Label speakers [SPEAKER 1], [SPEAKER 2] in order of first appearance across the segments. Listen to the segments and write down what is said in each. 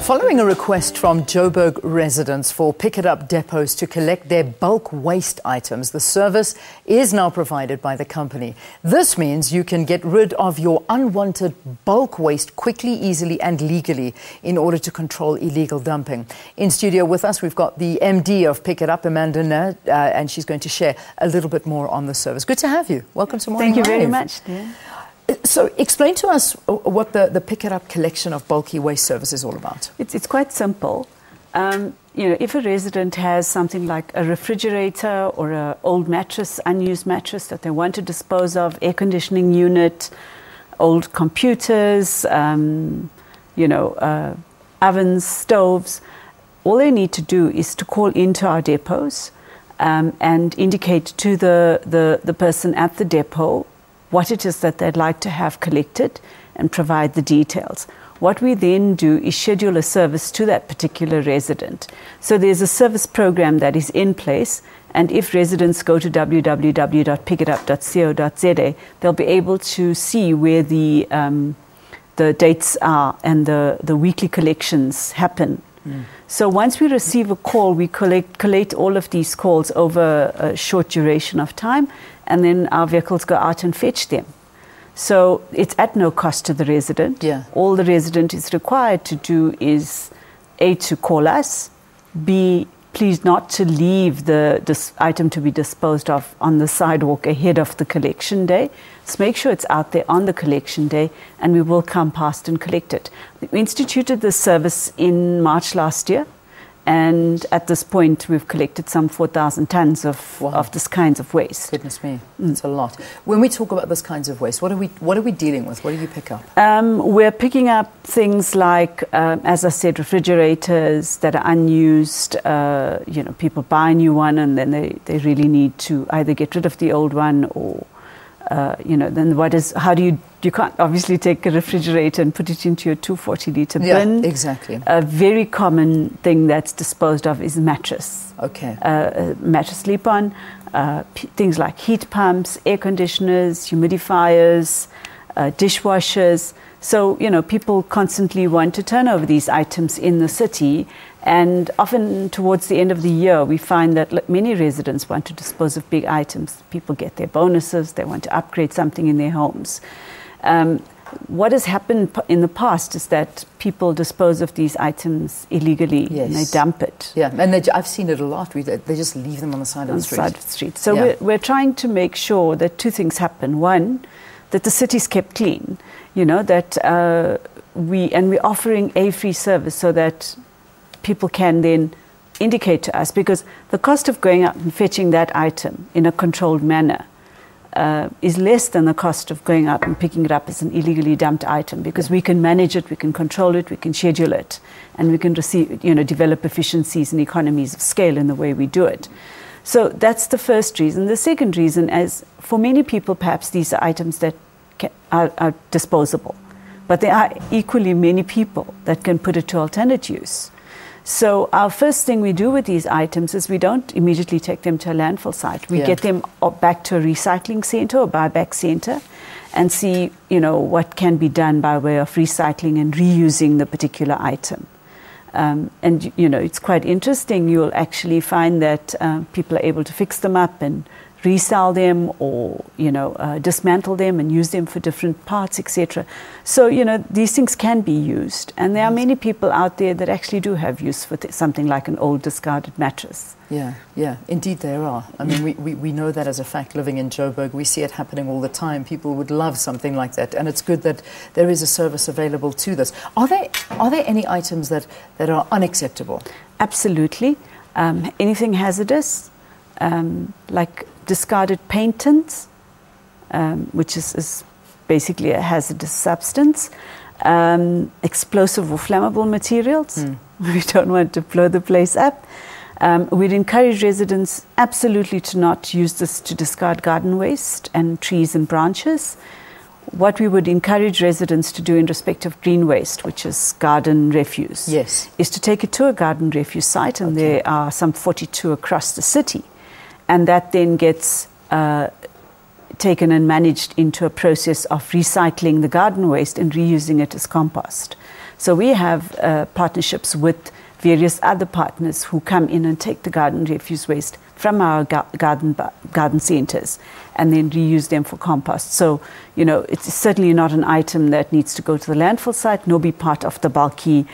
[SPEAKER 1] Following a request from Joburg residents for Pikitup depots to collect their bulk waste items, the service is now provided by the company. This means you can get rid of your unwanted bulk waste quickly, easily and legally in order to control illegal dumping. In studio with us, we've got the MD of Pikitup, Amanda Nair, and she's going to share a little bit more on the service. Good to have you. Welcome to Morning
[SPEAKER 2] Thank you
[SPEAKER 1] Live.
[SPEAKER 2] very much. Yeah.
[SPEAKER 1] So explain to us what the Pikitup collection of bulky waste service is all about.
[SPEAKER 2] It's quite simple. If a resident has something like a refrigerator or an old mattress, unused mattress that they want to dispose of, air conditioning unit, old computers, ovens, stoves, all they need to do is to call into our depots and indicate to the person at the depot what it is that they'd like to have collected and provide the details. What we then do is schedule a service to that particular resident. So there's a service program that is in place, and if residents go to www.pikitup.co.za, they'll be able to see where the dates are and the weekly collections happen. So once we receive a call, we collate all of these calls over a short duration of time, and then our vehicles go out and fetch them. So it's at no cost to the resident.
[SPEAKER 1] Yeah.
[SPEAKER 2] All the resident is required to do is A, to call us, B, please not to leave this item to be disposed of on the sidewalk ahead of the collection day. So make sure it's out there on the collection day, and we will come past and collect it. We instituted this service in March last year, and at this point we've collected some 4,000 tons of this kinds of waste.
[SPEAKER 1] Goodness me, that's a lot. When we talk about this kinds of waste, what are we dealing with? What do you pick up?
[SPEAKER 2] We're picking up things like, as I said, refrigerators that are unused. People buy a new one and then they really need to either get rid of the old one or then you can't obviously take a refrigerator and put it into your 240-litre bin.
[SPEAKER 1] Yeah, exactly.
[SPEAKER 2] A very common thing that's disposed of is mattress.
[SPEAKER 1] Okay.
[SPEAKER 2] Mattress sleep-on, things like heat pumps, air conditioners, humidifiers, dishwashers. So, people constantly want to turn over these items in the city, and often towards the end of the year, we find that many residents want to dispose of big items. People get their bonuses, they want to upgrade something in their homes. What has happened in the past is that people dispose of these items illegally.
[SPEAKER 1] Yes.
[SPEAKER 2] And they dump it.
[SPEAKER 1] Yeah, and I've seen it a lot. They just leave them on the side of the street.
[SPEAKER 2] So we're trying to make sure that two things happen. One, that the city's kept clean, that we're offering a free service so that people can then indicate to us, because the cost of going out and fetching that item in a controlled manner is less than the cost of going out and picking it up as an illegally dumped item, because we can manage it, we can control it, we can schedule it, and we can develop efficiencies and economies of scale in the way we do it. So that's the first reason. The second reason is, for many people, perhaps these are items that are disposable, but there are equally many people that can put it to alternate use. So our first thing we do with these items is we don't immediately take them to a landfill site. We get them back to a recycling center or buyback center and see, what can be done by way of recycling and reusing the particular item. It's quite interesting. You'll actually find that people are able to fix them up and resell them, or dismantle them and use them for different parts, etc. So these things can be used, and there are many people out there that actually do have use for something like an old discarded mattress.
[SPEAKER 1] Yeah, indeed there are. I mean, we know that as a fact. Living in Joburg, we see it happening all the time. People would love something like that, and it's good that there is a service available to this. Are there any items that are unacceptable? Absolutely.
[SPEAKER 2] Anything hazardous, like discarded paint tins, which is basically a hazardous substance, explosive or flammable materials. We don't want to blow the place up. We'd encourage residents absolutely to not use this to discard garden waste and trees and branches. What we would encourage residents to do in respect of green waste, which is garden refuse, is to take it to a garden refuse site, and there are some 42 across the city. And that then gets taken and managed into a process of recycling the garden waste and reusing it as compost. So we have partnerships with various other partners who come in and take the garden refuse waste from our garden centres and then reuse them for compost. So, you know, it's certainly not an item that needs to go to the landfill site nor be part of the bulky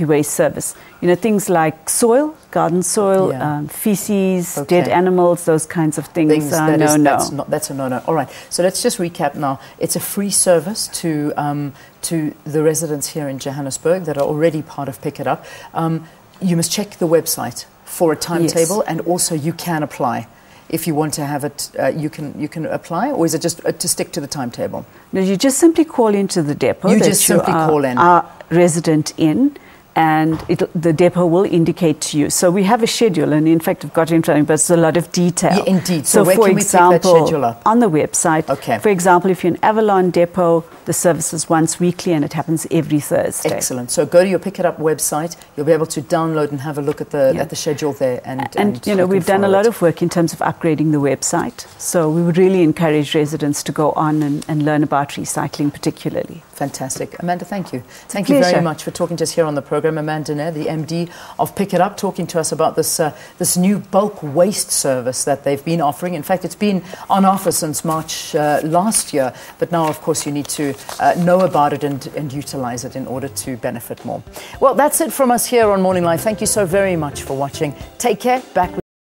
[SPEAKER 2] waste service. You know, things like soil, garden soil, feces, dead animals, those kinds of things are
[SPEAKER 1] that's a no-no. All right, so let's just recap now. It's a free service to the residents here in Johannesburg that are already part of Pick It Up. You must check the website for a timetable, and also you can apply. If you want to have it, you can apply, or is it just to stick to the timetable?
[SPEAKER 2] No, you just simply call into the depot.
[SPEAKER 1] You just simply call in.
[SPEAKER 2] Our resident in, and the depot will indicate to you. So we have a schedule, and in fact, I've got it in front of me, but it's a lot of detail.
[SPEAKER 1] Yeah, indeed. So where can we pick that schedule up?
[SPEAKER 2] On the website.
[SPEAKER 1] Okay.
[SPEAKER 2] For example, if you're in Avalon depot, the service is once weekly, and it happens every Thursday.
[SPEAKER 1] Excellent. So go to your Pick It Up website. You'll be able to download and have a look at the schedule there.
[SPEAKER 2] And you know, we've done a lot of work in terms of upgrading the website. So we would really encourage residents to go on and learn about recycling particularly.
[SPEAKER 1] Fantastic. Amanda, thank you. Thank you very much for talking to us here on the program. Amanda Nair, the MD of Pick It Up, talking to us about this new bulk waste service that they've been offering. In fact, it's been on offer since March last year, but now, of course, you need to know about it and utilize it in order to benefit more. Well, that's it from us here on Morning Live. Thank you so very much for watching. Take care. Back with